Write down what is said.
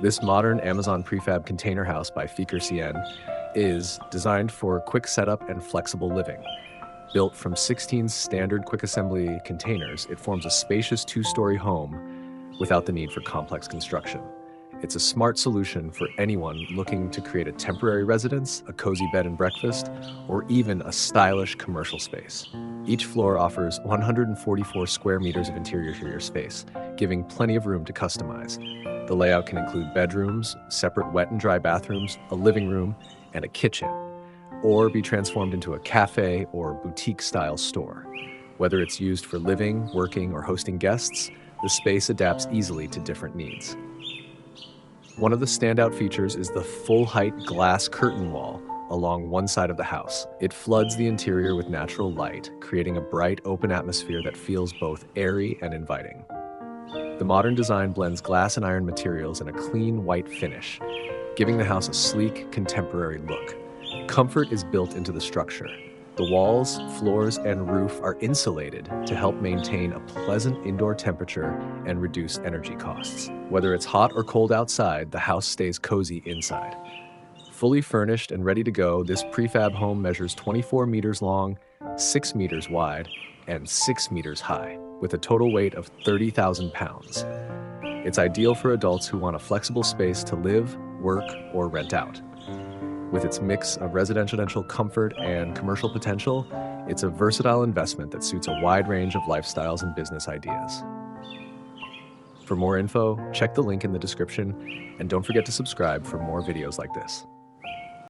This modern Amazon prefab container house by Feker CN is designed for quick setup and flexible living. Built from 16 standard quick assembly containers, it forms a spacious two-story home without the need for complex construction. It's a smart solution for anyone looking to create a temporary residence, a cozy bed and breakfast, or even a stylish commercial space. Each floor offers 144 square meters of interior space, giving plenty of room to customize. The layout can include bedrooms, separate wet and dry bathrooms, a living room, and a kitchen, or be transformed into a cafe or boutique-style store. Whether it's used for living, working, or hosting guests, the space adapts easily to different needs. One of the standout features is the full-height glass curtain wall along one side of the house. It floods the interior with natural light, creating a bright, open atmosphere that feels both airy and inviting. The modern design blends glass and iron materials in a clean white finish, giving the house a sleek, contemporary look. Comfort is built into the structure. The walls, floors, and roof are insulated to help maintain a pleasant indoor temperature and reduce energy costs. Whether it's hot or cold outside, the house stays cozy inside. Fully furnished and ready to go, this prefab home measures 24 meters long, 6 meters wide, and 6 meters high, with a total weight of 30,000 pounds. It's ideal for adults who want a flexible space to live, work, or rent out. With its mix of residential comfort and commercial potential, it's a versatile investment that suits a wide range of lifestyles and business ideas. For more info, check the link in the description, and don't forget to subscribe for more videos like this.